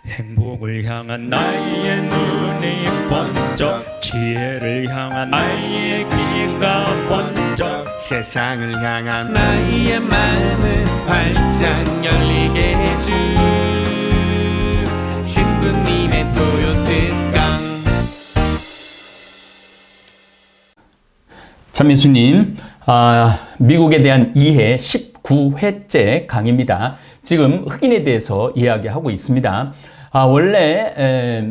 행복을 향한 나의 눈이 번쩍, 지혜를 향한 나의 귀가 번쩍, 세상을 향한 나의 마음을 활짝 열리게 해준 신부님의 토요특강. 참미수님, 미국에 대한 이해 19회째 강의입니다. 지금 흑인에 대해서 이야기하고 있습니다. 원래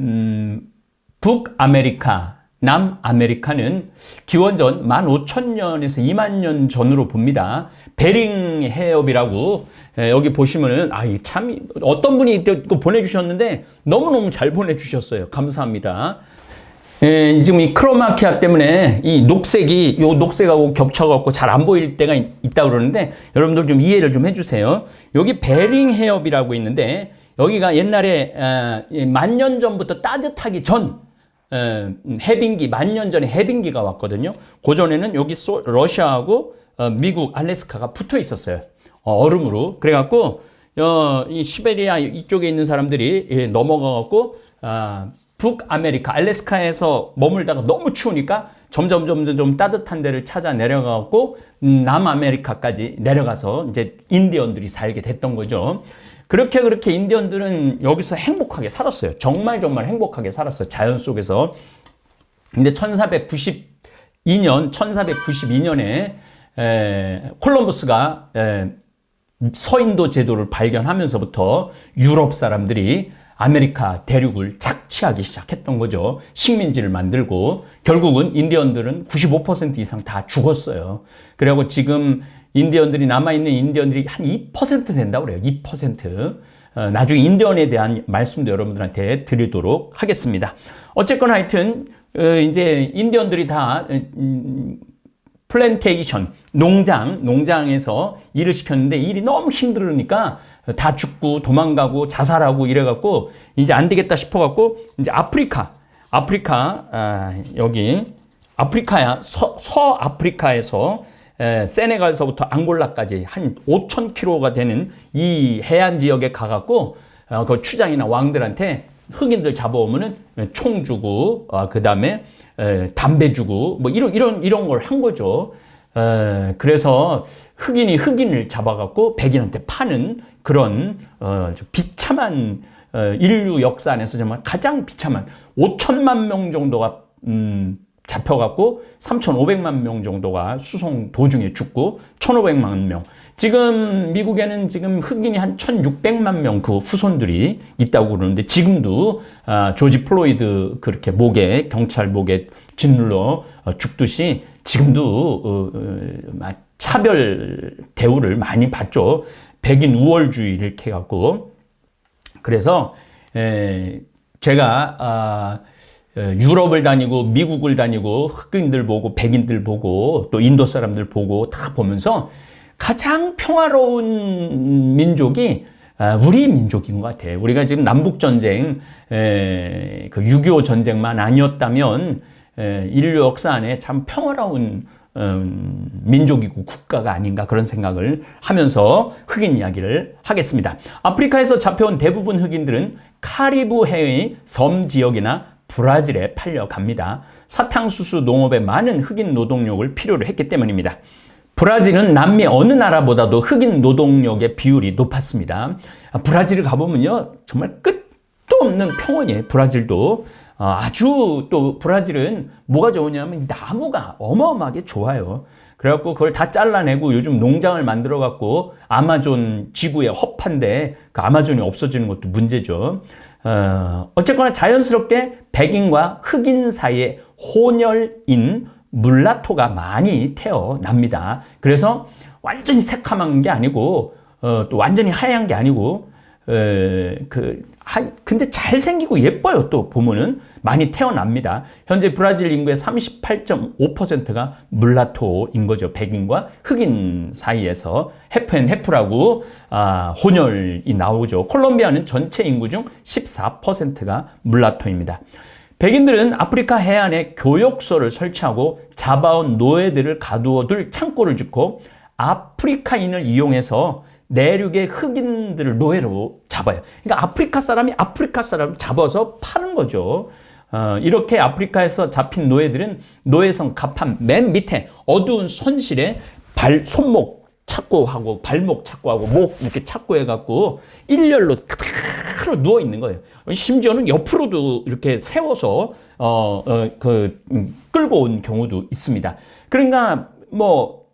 북아메리카, 남아메리카는 기원전 15,000년에서 20,000년 전으로 봅니다. 베링 해협이라고 여기 보시면은 참 어떤 분이 이거 보내주셨는데 너무너무 잘 보내주셨어요. 감사합니다. 지금 이 크로마키아 때문에 이 녹색이 요 녹색하고 겹쳐갖고 잘 안 보일 때가 있다 그러는데 여러분들 좀 이해를 좀 해주세요. 여기 베링 해협이라고 있는데 여기가 옛날에 10,000년 전부터 따뜻하기 전 해빙기, 10,000년 전에 해빙기가 왔거든요. 고전에는 여기 러시아하고 미국, 알래스카가 붙어 있었어요. 얼음으로. 그래갖고 이 시베리아 이쪽에 있는 사람들이 넘어가갖고 북아메리카, 알래스카에서 머물다가 너무 추우니까 점점 따뜻한 데를 찾아 내려가고 남아메리카까지 내려가서 이제 인디언들이 살게 됐던 거죠. 그렇게 인디언들은 여기서 행복하게 살았어요. 정말 행복하게 살았어요. 자연 속에서. 근데 1492년에 콜럼버스가 서인도 제도를 발견하면서부터 유럽 사람들이 아메리카 대륙을 착취하기 시작했던 거죠. 식민지를 만들고 결국은 인디언들은 95% 이상 다 죽었어요. 그리고 지금 인디언들이 남아있는 인디언들이 한 2% 된다고 그래요. 2%. 나중에 인디언에 대한 말씀도 여러분들한테 드리도록 하겠습니다. 어쨌건 하여튼 이제 인디언들이 다 플랜테이션, 농장에서 일을 시켰는데 일이 너무 힘들으니까 다 죽고 도망가고 자살하고 이래갖고 이제 안 되겠다 싶어갖고 이제 여기 아프리카야 서아프리카에서 세네갈서부터 앙골라까지 한 5,000km가 되는 이 해안 지역에 가갖고 그 추장이나 왕들한테 흑인들 잡아오면은 총 주고 그 다음에 담배 주고 뭐 이런 걸 한 거죠. 그래서 흑인이 흑인을 잡아갖고 백인한테 파는 그런 비참한 인류 역사 안에서 정말 가장 비참한 5천만 명 정도가 잡혀갖고 3,500만 명 정도가 수송 도중에 죽고 1,500만 명. 지금 미국에는 지금 흑인이 한 1,600만 명 그 후손들이 있다고 그러는데 지금도 조지 플로이드 그렇게 경찰 목에 짓눌러 죽듯이 지금도 차별 대우를 많이 받죠. 백인 우월주의 이렇게 해갖고. 그래서 제가 유럽을 다니고 미국을 다니고 흑인들 보고 백인들 보고 또 인도 사람들 보고 다 보면서 가장 평화로운 민족이 우리 민족인 것 같아요. 우리가 지금 남북전쟁, 그 6.25 전쟁만 아니었다면 인류 역사 안에 참 평화로운 민족이고 국가가 아닌가 그런 생각을 하면서 흑인 이야기를 하겠습니다. 아프리카에서 잡혀온 대부분 흑인들은 카리브해의 섬 지역이나 브라질에 팔려갑니다. 사탕수수 농업에 많은 흑인 노동력을 필요로 했기 때문입니다. 브라질은 남미 어느 나라보다도 흑인 노동력의 비율이 높았습니다. 브라질을 가보면요 정말 끝도 없는 평원이에요. 브라질도 아주 또 브라질은 뭐가 좋으냐면 나무가 어마어마하게 좋아요. 그래갖고 그걸 다 잘라내고 요즘 농장을 만들어 갖고 아마존 지구의 허파인데 그 아마존이 없어지는 것도 문제죠. 어쨌거나 자연스럽게 백인과 흑인 사이에 혼혈인 물라토가 많이 태어납니다. 그래서 완전히 새카만 게 아니고 또 완전히 하얀 게 아니고 근데 잘생기고 예뻐요. 또 보면은 많이 태어납니다. 현재 브라질 인구의 38.5%가 물라토인 거죠. 백인과 흑인 사이에서 해프앤해프라고 혼혈이 나오죠. 콜롬비아는 전체 인구 중 14%가 물라토입니다. 백인들은 아프리카 해안에 교역소를 설치하고 잡아온 노예들을 가두어둘 창고를 짓고 아프리카인을 이용해서 내륙의 흑인들을 노예로 잡아요. 그러니까 아프리카 사람이 아프리카 사람을 잡아서 파는 거죠. 이렇게 아프리카에서 잡힌 노예들은 노예성 갑판 맨 밑에 어두운 손실에 손목 찾고 하고 발목 찾고 하고 목 이렇게 찾고 해갖고 일렬로 그대로 누워 있는 거예요. 심지어는 옆으로도 이렇게 세워서 끌고 온 경우도 있습니다. 그러니까 뭐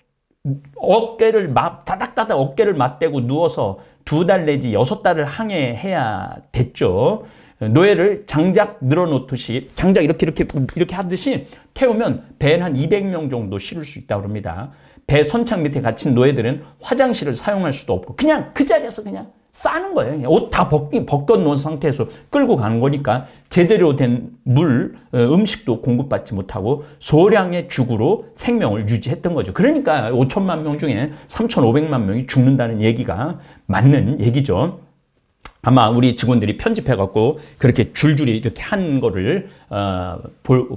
어깨를 다닥다닥 어깨를 맞대고 누워서 2달 내지 6달을 항해해야 됐죠. 노예를 장작 늘어놓듯이 장작 이렇게 하듯이 태우면 배는 한 200명 정도 실을 수 있다고 합니다. 배 선창 밑에 갇힌 노예들은 화장실을 사용할 수도 없고 그냥 그 자리에서 그냥 싸는 거예요. 옷 다 벗겨놓은 상태에서 끌고 가는 거니까 제대로 된 물, 음식도 공급받지 못하고 소량의 죽으로 생명을 유지했던 거죠. 그러니까 5천만 명 중에 3,500만 명이 죽는다는 얘기가 맞는 얘기죠. 아마 우리 직원들이 편집해갖고 그렇게 줄줄이 이렇게 한 거를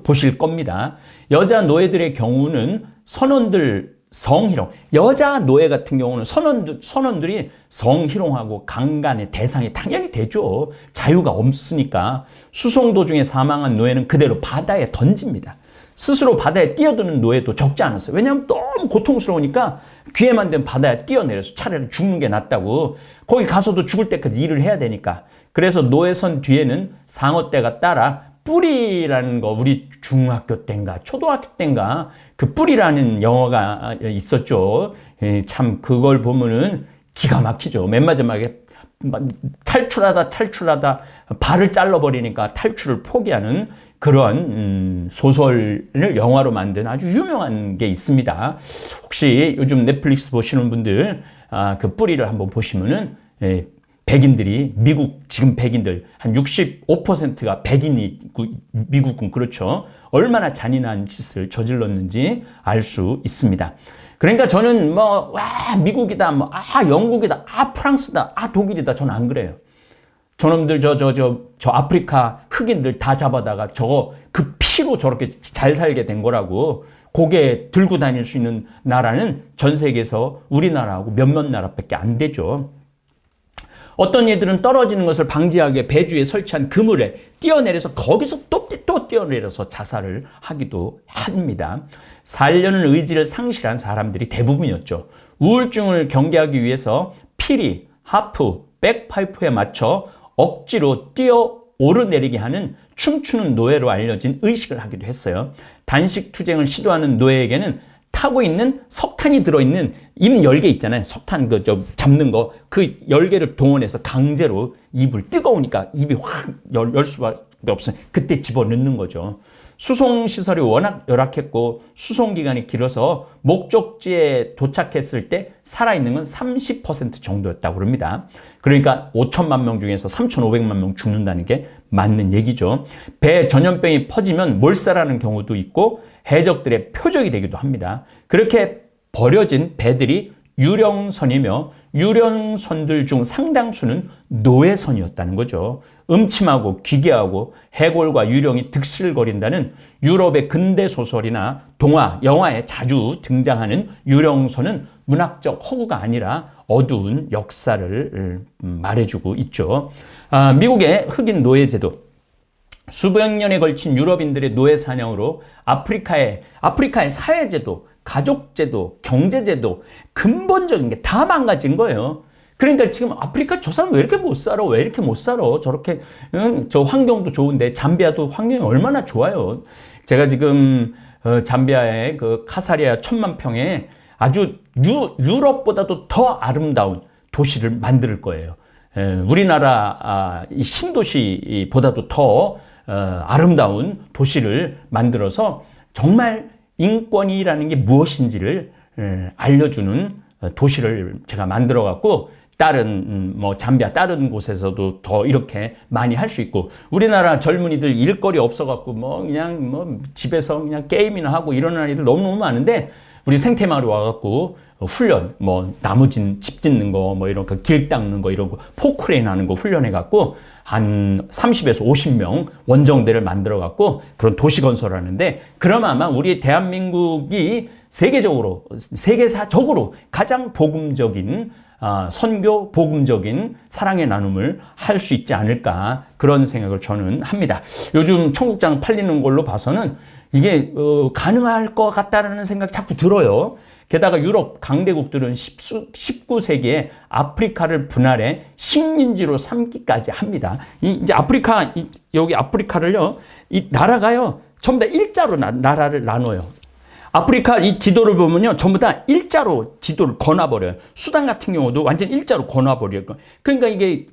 보실 겁니다. 여자 노예들의 경우는 선원들 성희롱. 여자 노예 같은 경우는 선원들이 성희롱하고 강간의 대상이 당연히 되죠. 자유가 없으니까. 수송 도중에 사망한 노예는 그대로 바다에 던집니다. 스스로 바다에 뛰어드는 노예도 적지 않았어요. 왜냐하면 너무 고통스러우니까 기회만 되면 바다에 뛰어내려서 차라리 죽는 게 낫다고. 거기 가서도 죽을 때까지 일을 해야 되니까. 그래서 노예선 뒤에는 상어떼가 따라 뿌리라는 거 우리 중학교 때인가 초등학교 때인가 그 뿌리라는 영화가 있었죠. 참 그걸 보면은 기가 막히죠. 맨 마지막에 탈출하다 발을 잘라버리니까 탈출을 포기하는 그런 소설을 영화로 만든 아주 유명한 게 있습니다. 혹시 요즘 넷플릭스 보시는 분들 그 뿌리를 한번 보시면은 백인들이 지금 백인들 한 65%가 백인이 미국은 그렇죠. 얼마나 잔인한 짓을 저질렀는지 알 수 있습니다. 그러니까 저는 미국이다, 영국이다, 프랑스다, 독일이다. 저는 안 그래요. 저놈들 저 아프리카 흑인들 다 잡아다가 그 피로 저렇게 잘 살게 된 거라고. 고개 들고 다닐 수 있는 나라는 전 세계에서 우리나라하고 몇몇 나라밖에 안 되죠. 어떤 이들은 떨어지는 것을 방지하기 위해 배주에 설치한 그물에 뛰어내려서 거기서 또 뛰어내려서 자살을 하기도 합니다. 살려는 의지를 상실한 사람들이 대부분이었죠. 우울증을 경계하기 위해서 피리, 하프, 백파이프에 맞춰 억지로 뛰어 오르내리게 하는 춤추는 노예로 알려진 의식을 하기도 했어요. 단식 투쟁을 시도하는 노예에게는 타고 있는 석탄이 들어있는 입 열개 있잖아요. 석탄 잡는 거 그 열개를 동원해서 강제로 입을 뜨거우니까 입이 확 열 수밖에 없어요. 그때 집어넣는 거죠. 수송 시설이 워낙 열악했고 수송 기간이 길어서 목적지에 도착했을 때 살아있는 건 30% 정도였다고 합니다. 그러니까 5천만 명 중에서 3,500만 명 죽는다는 게 맞는 얘기죠. 배 전염병이 퍼지면 몰살하는 경우도 있고 해적들의 표적이 되기도 합니다. 그렇게 버려진 배들이 유령선이며 유령선들 중 상당수는 노예선이었다는 거죠. 음침하고 기괴하고 해골과 유령이 득실거린다는 유럽의 근대 소설이나 동화, 영화에 자주 등장하는 유령선은 문학적 허구가 아니라 어두운 역사를 말해주고 있죠. 미국의 흑인 노예제도. 수백 년에 걸친 유럽인들의 노예 사냥으로 아프리카의 사회제도, 가족제도, 경제제도, 근본적인 게 다 망가진 거예요. 그러니까 지금 아프리카 저 사람 왜 이렇게 못 살아? 왜 이렇게 못 살아? 저렇게, 저 환경도 좋은데, 잠비아도 환경이 얼마나 좋아요. 제가 지금, 잠비아의 그 카사리아 1,000만 평에 아주 유럽보다도 더 아름다운 도시를 만들 거예요. 우리나라 이 신도시보다도 더 아름다운 도시를 만들어서 정말 인권이라는 게 무엇인지를 알려주는 도시를 제가 만들어 갖고 다른 잠비아 다른 곳에서도 더 이렇게 많이 할 수 있고 우리나라 젊은이들 일거리 없어 갖고 그냥 집에서 그냥 게임이나 하고 이러는 아이들 너무너무 많은데 우리 생태마을에 와갖고 훈련, 나무 집 짓는 거, 이런 거, 길 닦는 거, 이런 거, 포크레인 하는 거 훈련해갖고, 한 30에서 50명 원정대를 만들어갖고, 그런 도시 건설을 하는데, 그러면 아마 우리 대한민국이 세계사적으로 가장 복음적인, 선교 복음적인 사랑의 나눔을 할 수 있지 않을까 그런 생각을 저는 합니다. 요즘 청국장 팔리는 걸로 봐서는 이게 가능할 것 같다는 생각 자꾸 들어요. 게다가 유럽 강대국들은 19세기에 아프리카를 분할해 식민지로 삼기까지 합니다. 이제 아프리카 여기 아프리카를요, 이 나라가요 전부 다 일자로 나라를 나눠요. 아프리카 이 지도를 보면요 전부 다 일자로 지도를 거놔버려요. 수단 같은 경우도 완전 일자로 거놔버려요. 그러니까 이게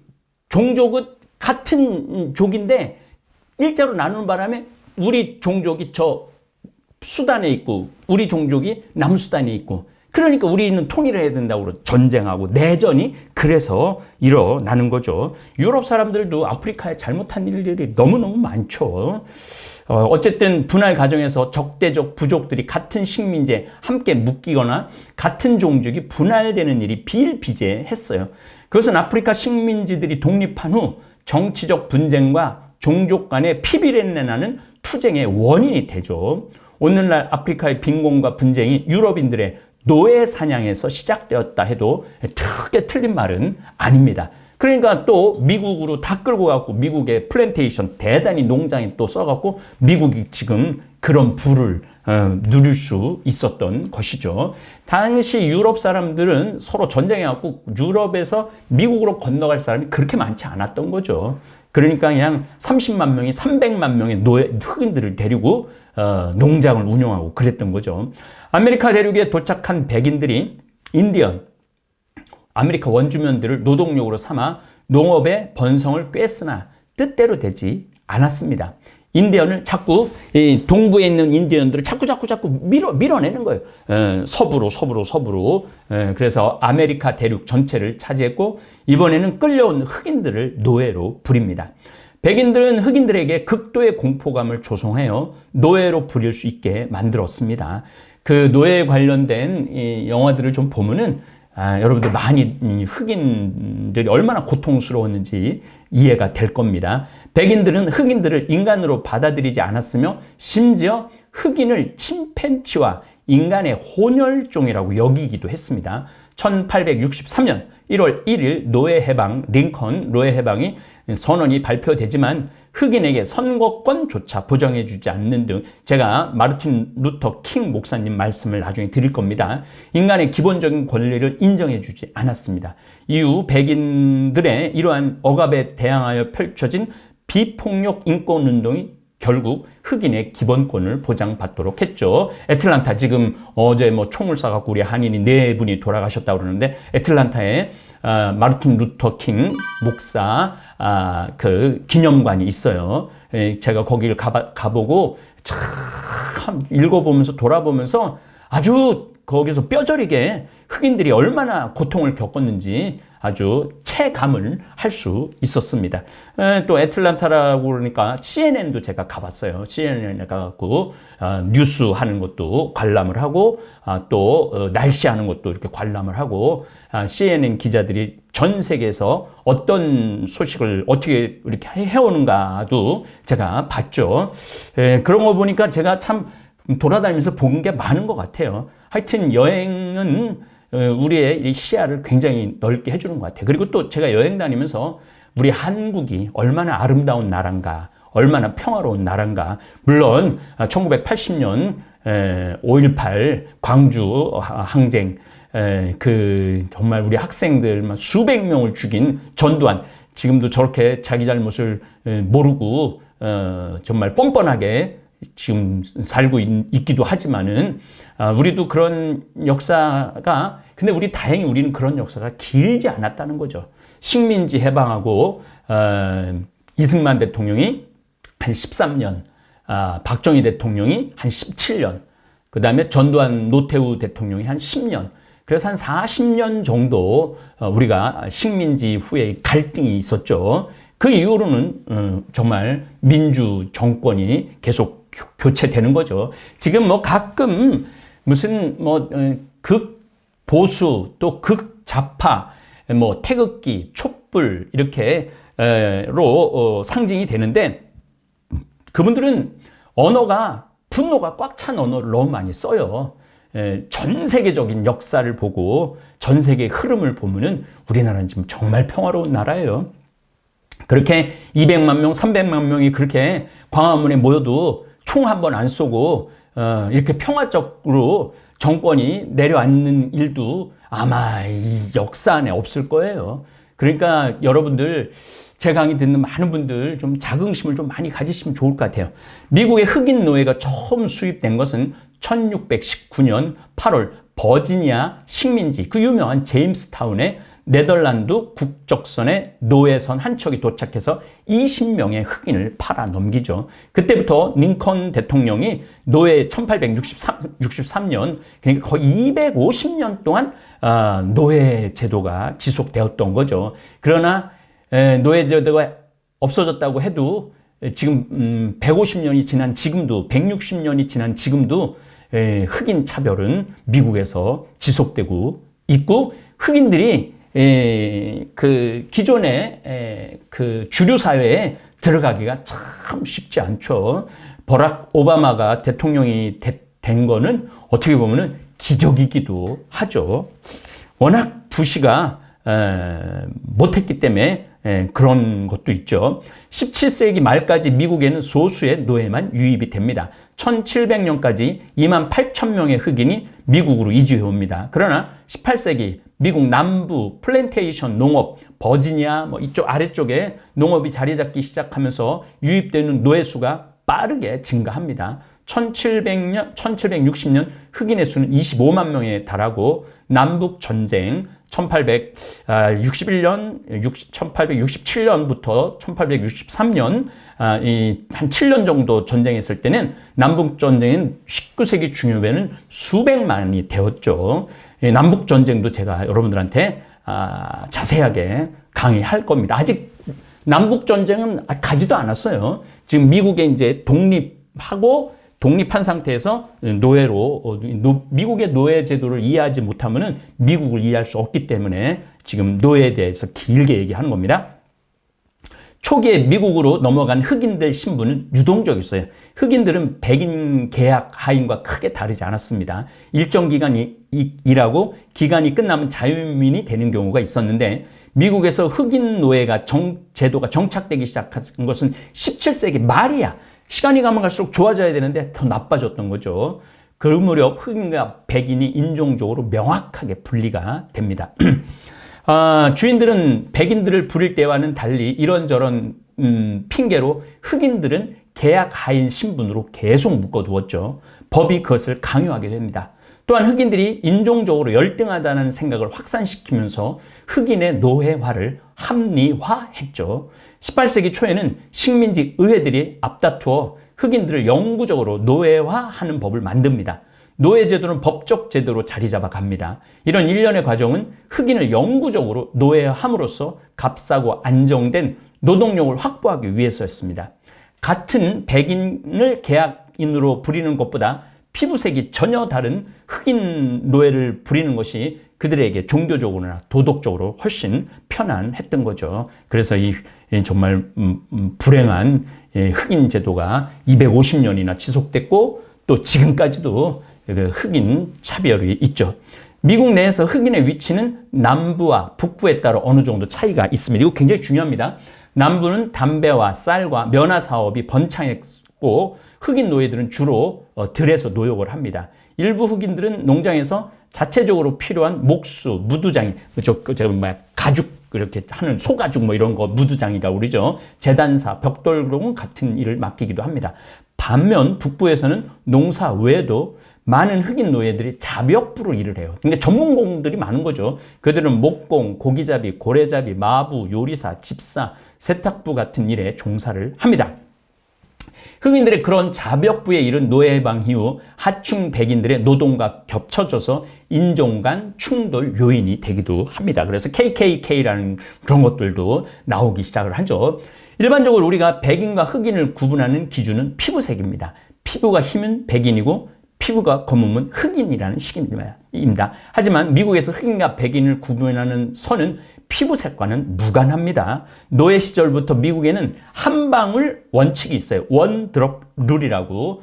종족은 같은 족인데 일자로 나누는 바람에 우리 종족이 저 수단에 있고 우리 종족이 남수단에 있고, 그러니까 우리는 통일을 해야 된다고 전쟁하고 내전이 그래서 일어나는 거죠. 유럽 사람들도 아프리카에 잘못한 일들이 너무너무 많죠. 어쨌든 분할 과정에서 적대적 부족들이 같은 식민지에 함께 묶이거나 같은 종족이 분할되는 일이 비일비재했어요. 그것은 아프리카 식민지들이 독립한 후 정치적 분쟁과 종족 간의 피비린내 나는 투쟁의 원인이 되죠. 오늘날 아프리카의 빈곤과 분쟁이 유럽인들의 노예 사냥에서 시작되었다 해도 크게 틀린 말은 아닙니다. 그러니까 또 미국으로 다 끌고 가고 미국의 플랜테이션 대단히 농장에 또 써갖고 미국이 지금 그런 부를 누릴 수 있었던 것이죠. 당시 유럽 사람들은 서로 전쟁해갖고 유럽에서 미국으로 건너갈 사람이 그렇게 많지 않았던 거죠. 그러니까 그냥 30만 명이 300만 명의 흑인들을 데리고 농장을 운영하고 그랬던 거죠. 아메리카 대륙에 도착한 백인들이 인디언, 아메리카 원주민들을 노동력으로 삼아 농업의 번성을 꾀으나 뜻대로 되지 않았습니다. 인디언을 자꾸 동부에 있는 인디언들을 자꾸 밀어내는 거예요. 서부로. 그래서 아메리카 대륙 전체를 차지했고 이번에는 끌려온 흑인들을 노예로 부립니다. 백인들은 흑인들에게 극도의 공포감을 조성하여 노예로 부릴 수 있게 만들었습니다. 그 노예에 관련된 이 영화들을 좀 보면은 여러분들 많이 흑인들이 얼마나 고통스러웠는지 이해가 될 겁니다. 백인들은 흑인들을 인간으로 받아들이지 않았으며 심지어 흑인을 침팬지와 인간의 혼혈종이라고 여기기도 했습니다. 1863년 1월 1일 노예해방, 링컨 노예해방이 선언이 발표되지만 흑인에게 선거권조차 보장해주지 않는 등 제가 마르틴 루터 킹 목사님 말씀을 나중에 드릴 겁니다. 인간의 기본적인 권리를 인정해주지 않았습니다. 이후 백인들의 이러한 억압에 대항하여 펼쳐진 비폭력 인권운동이 결국 흑인의 기본권을 보장받도록 했죠. 애틀란타 지금 어제 총을 쏴갖고 우리 한인이 4분이 돌아가셨다고 그러는데 애틀란타에 마르틴 루터 킹 목사 그 기념관이 있어요. 제가 거기를 가보고 참 읽어보면서 돌아보면서 아주 거기서 뼈저리게 흑인들이 얼마나 고통을 겪었는지 아주 체감을 할 수 있었습니다. 또 애틀란타라고 그러니까 CNN도 제가 가봤어요. CNN에 가갖고 뉴스 하는 것도 관람을 하고 또 날씨 하는 것도 이렇게 관람을 하고 CNN 기자들이 전 세계에서 어떤 소식을 어떻게 이렇게 해오는가도 제가 봤죠. 그런 거 보니까 제가 참 돌아다니면서 본 게 많은 것 같아요. 하여튼 여행은 우리의 시야를 굉장히 넓게 해주는 것 같아요. 그리고 또 제가 여행 다니면서 우리 한국이 얼마나 아름다운 나라인가, 얼마나 평화로운 나라인가. 물론 1980년 5.18 광주 항쟁, 그 정말 우리 학생들 수백 명을 죽인 전두환, 지금도 저렇게 자기 잘못을 모르고 정말 뻔뻔하게 지금 살고 있기도 하지만은 우리도 그런 역사가, 근데 다행히 우리는 그런 역사가 길지 않았다는 거죠. 식민지 해방하고 이승만 대통령이 한 13년, 박정희 대통령이 한 17년, 그 다음에 전두환 노태우 대통령이 한 10년, 그래서 한 40년 정도 우리가 식민지 후에 갈등이 있었죠. 그 이후로는 정말 민주 정권이 계속 교체되는 거죠. 지금 가끔 무슨 극보수 또 극좌파 태극기, 촛불 이렇게로 상징이 되는데 그분들은 언어가 분노가 꽉 찬 언어를 너무 많이 써요. 전 세계적인 역사를 보고 전 세계의 흐름을 보면은 우리나라는 지금 정말 평화로운 나라예요. 그렇게 200만 명, 300만 명이 그렇게 광화문에 모여도 총 한 번 안 쏘고 이렇게 평화적으로 정권이 내려앉는 일도 아마 이 역사 안에 없을 거예요. 그러니까 여러분들 제 강의 듣는 많은 분들 좀 자긍심을 좀 많이 가지시면 좋을 것 같아요. 미국의 흑인 노예가 처음 수입된 것은 1619년 8월 버지니아 식민지 그 유명한 제임스타운에 네덜란드 국적선에 노예선 한 척이 도착해서 20명의 흑인을 팔아 넘기죠. 그때부터 링컨 대통령이 노예 1863년 그러니까 거의 250년 동안 노예 제도가 지속되었던 거죠. 그러나 노예 제도가 없어졌다고 해도 지금 150년이 지난 지금도 160년이 지난 지금도 흑인 차별은 미국에서 지속되고 있고 흑인들이 그 기존의 그 주류 사회에 들어가기가 참 쉽지 않죠. 버락 오바마가 대통령이 된 거는 어떻게 보면은 기적이기도 하죠. 워낙 부시가 못했기 때문에 그런 것도 있죠. 17세기 말까지 미국에는 소수의 노예만 유입이 됩니다. 1700년까지 28,000명의 흑인이 미국으로 이주해 옵니다. 그러나 18세기 미국 남부 플랜테이션 농업, 버지니아 뭐 이쪽 아래쪽에 농업이 자리 잡기 시작하면서 유입되는 노예 수가 빠르게 증가합니다. 1760년 흑인의 수는 25만 명에 달하고 남북 전쟁 1867년부터 1863년 한 7년 정도 전쟁했을 때는 남북 전쟁은 19세기 중엽에는 수백만이 되었죠. 남북 전쟁도 제가 여러분들한테 자세하게 강의할 겁니다. 아직 남북 전쟁은 가지도 않았어요. 지금 미국에 이제 독립한 상태에서 노예로 미국의 노예 제도를 이해하지 못하면은 미국을 이해할 수 없기 때문에 지금 노예에 대해서 길게 얘기하는 겁니다. 초기에 미국으로 넘어간 흑인들 신분은 유동적이었어요. 흑인들은 백인 계약 하인과 크게 다르지 않았습니다. 일정 기간 일하고 기간이 끝나면 자유민이 되는 경우가 있었는데 미국에서 흑인 노예가 제도가 정착되기 시작한 것은 17세기 말이야. 시간이 가면 갈수록 좋아져야 되는데 더 나빠졌던 거죠. 그 무렵 흑인과 백인이 인종적으로 명확하게 분리가 됩니다. 주인들은 백인들을 부릴 때와는 달리 이런저런 핑계로 흑인들은 계약 하인 신분으로 계속 묶어두었죠. 법이 그것을 강요하게 됩니다. 또한 흑인들이 인종적으로 열등하다는 생각을 확산시키면서 흑인의 노예화를 합리화했죠. 18세기 초에는 식민지 의회들이 앞다투어 흑인들을 영구적으로 노예화하는 법을 만듭니다. 노예 제도는 법적 제도로 자리 잡아갑니다. 이런 일련의 과정은 흑인을 영구적으로 노예화함으로써 값싸고 안정된 노동력을 확보하기 위해서였습니다. 같은 백인을 계약인으로 부리는 것보다 피부색이 전혀 다른 흑인 노예를 부리는 것이 그들에게 종교적으로나 도덕적으로 훨씬 편안했던 거죠. 그래서 이 정말 불행한 흑인 제도가 250년이나 지속됐고 또 지금까지도 흑인 차별이 있죠. 미국 내에서 흑인의 위치는 남부와 북부에 따라 어느 정도 차이가 있습니다. 이거 굉장히 중요합니다. 남부는 담배와 쌀과 면화 사업이 번창했고 흑인 노예들은 주로 들에서 노역을 합니다. 일부 흑인들은 농장에서 자체적으로 필요한 목수, 무두장이, 가죽 이렇게 하는 소가죽 뭐 이런 거 무두장이가 우리죠. 재단사, 벽돌공 같은 일을 맡기기도 합니다. 반면 북부에서는 농사 외에도 많은 흑인 노예들이 자벽부로 일을 해요. 그러니까 전문공들이 많은 거죠. 그들은 목공, 고기잡이, 고래잡이, 마부, 요리사, 집사, 세탁부 같은 일에 종사를 합니다. 흑인들의 그런 자벽부에 이른 노예 해방 이후 하층 백인들의 노동과 겹쳐져서 인종 간 충돌 요인이 되기도 합니다. 그래서 KKK라는 그런 것들도 나오기 시작을 하죠. 일반적으로 우리가 백인과 흑인을 구분하는 기준은 피부색입니다. 피부가 흰은 백인이고 피부가 검으면 흑인이라는 식입니다. 하지만 미국에서 흑인과 백인을 구분하는 선은 피부색과는 무관합니다. 노예 시절부터 미국에는 한 방울 원칙이 있어요. 원 드롭 룰이라고.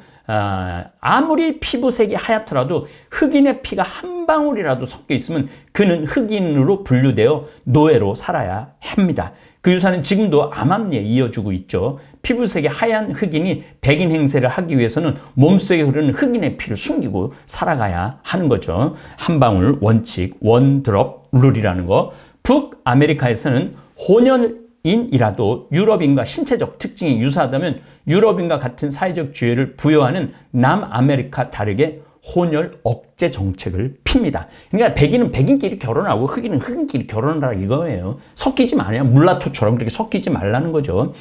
아무리 피부색이 하얗더라도 흑인의 피가 한 방울이라도 섞여 있으면 그는 흑인으로 분류되어 노예로 살아야 합니다. 그 유산은 지금도 암암리에 이어지고 있죠. 피부색이 하얀 흑인이 백인 행세를 하기 위해서는 몸속에 흐르는 흑인의 피를 숨기고 살아가야 하는 거죠. 한 방울 원칙, 원 드롭 룰이라는 거. 북아메리카에서는 혼혈인이라도 유럽인과 신체적 특징이 유사하다면 유럽인과 같은 사회적 지위를 부여하는 남아메리카 다르게 혼혈 억제 정책을 핍니다. 그러니까 백인은 백인끼리 결혼하고 흑인은 흑인끼리 결혼하라 이거예요. 섞이지 말아요. 물라토처럼 그렇게 섞이지 말라는 거죠.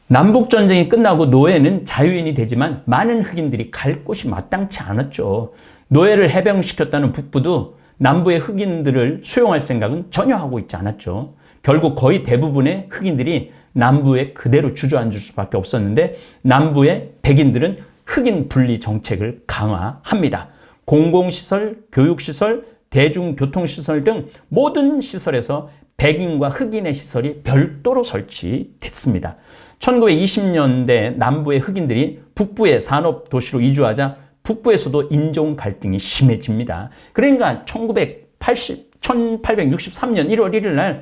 남북전쟁이 끝나고 노예는 자유인이 되지만 많은 흑인들이 갈 곳이 마땅치 않았죠. 노예를 해병시켰다는 북부도 남부의 흑인들을 수용할 생각은 전혀 하고 있지 않았죠. 결국 거의 대부분의 흑인들이 남부에 그대로 주저앉을 수밖에 없었는데 남부의 백인들은 흑인 분리 정책을 강화합니다. 공공시설, 교육시설, 대중교통시설 등 모든 시설에서 백인과 흑인의 시설이 별도로 설치됐습니다. 1920년대 남부의 흑인들이 북부의 산업도시로 이주하자 북부에서도 인종 갈등이 심해집니다. 그러니까 1863년 1월 1일 날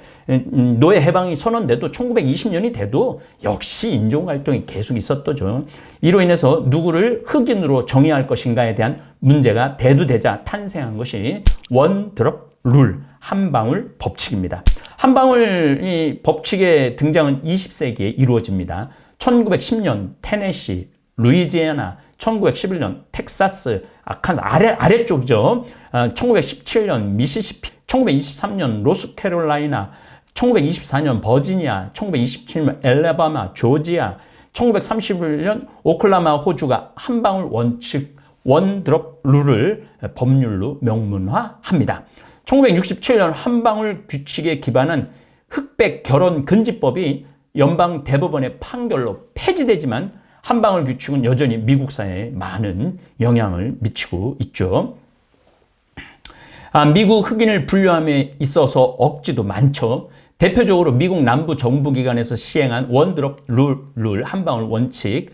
노예 해방이 선언돼도 1920년이 돼도 역시 인종 갈등이 계속 있었더죠. 이로 인해서 누구를 흑인으로 정의할 것인가에 대한 문제가 대두되자 탄생한 것이 원 드롭 룰, 한 방울 법칙입니다. 한 방울 이 법칙의 등장은 20세기에 이루어집니다. 1910년 테네시, 루이지애나, 1911년 텍사스, 아칸사 아래쪽이죠. 1917년 미시시피, 1923년 노스캐롤라이나, 1924년 버지니아, 1927년 엘레바마, 조지아, 1931년 오클라호마 호주가 한 방울 원칙 원 드롭 룰을 법률로 명문화합니다. 1967년 한 방울 규칙에 기반한 흑백 결혼 금지법이 연방 대법원의 판결로 폐지되지만 한 방울 규칙은 여전히 미국 사회에 많은 영향을 미치고 있죠. 미국 흑인을 분류함에 있어서 억지도 많죠. 대표적으로 미국 남부 정부기관에서 시행한 원 드롭 룰, 한 방울 원칙.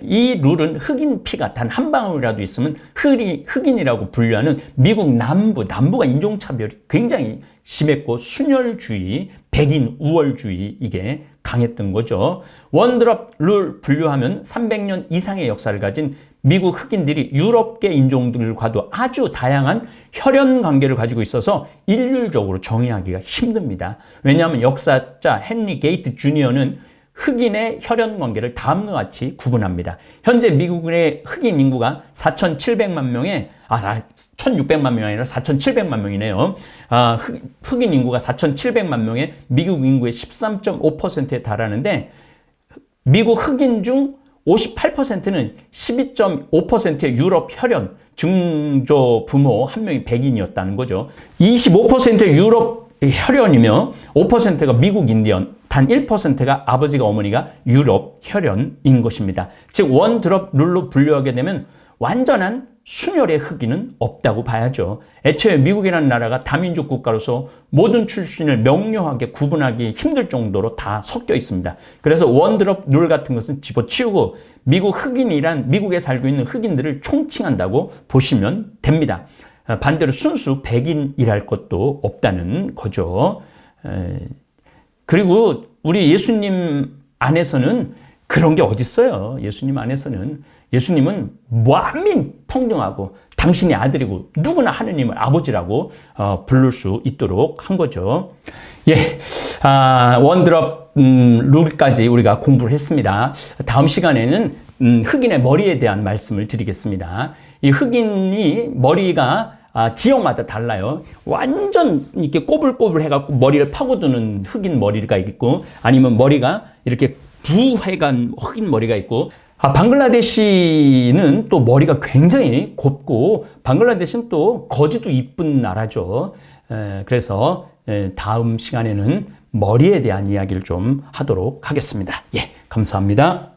이 룰은 흑인 피가 단 한 방울이라도 있으면 흑인이라고 분류하는 미국 남부가 인종차별이 굉장히 심했고 순혈주의, 백인 우월주의 이게 강했던 거죠. 원 드롭 룰 분류하면 300년 이상의 역사를 가진 미국 흑인들이 유럽계 인종들과도 아주 다양한 혈연 관계를 가지고 있어서 일률적으로 정의하기가 힘듭니다. 왜냐하면 역사자 헨리 게이트 주니어는 흑인의 혈연 관계를 다음과 같이 구분합니다. 현재 미국의 흑인 인구가 4,700만 명에 1,600만 명이 아니라 4,700만 명이네요. 흑인 인구가 4,700만 명에 미국 인구의 13.5%에 달하는데 미국 흑인 중 58%는 12.5%의 유럽 혈연, 증조 부모 한 명이 백인이었다는 거죠. 25%의 유럽 혈연이며 5%가 미국 인디언, 단 1%가 아버지가 어머니가 유럽 혈연인 것입니다. 즉 원 드롭 룰로 분류하게 되면 완전한 순혈의 흑인은 없다고 봐야죠. 애초에 미국이라는 나라가 다민족 국가로서 모든 출신을 명료하게 구분하기 힘들 정도로 다 섞여 있습니다. 그래서 원 드롭 룰 같은 것은 집어치우고 미국 흑인이란 미국에 살고 있는 흑인들을 총칭한다고 보시면 됩니다. 반대로 순수 백인이랄 것도 없다는 거죠. 그리고 우리 예수님 안에서는 그런 게 어디 있어요. 예수님 안에서는 예수님은 만민 평등하고 당신의 아들이고 누구나 하느님을 아버지라고 부를 수 있도록 한 거죠. 원 드롭 룰까지 우리가 공부를 했습니다. 다음 시간에는 흑인의 머리에 대한 말씀을 드리겠습니다. 이 흑인이 머리가 지역마다 달라요. 완전 이렇게 꼬불꼬불 해갖고 머리를 파고드는 흑인 머리가 있고 아니면 머리가 이렇게 부해간 흑인 머리가 있고 방글라데시는 또 머리가 굉장히 곱고 방글라데시는 또 거지도 이쁜 나라죠. 그래서 다음 시간에는 머리에 대한 이야기를 좀 하도록 하겠습니다. 감사합니다.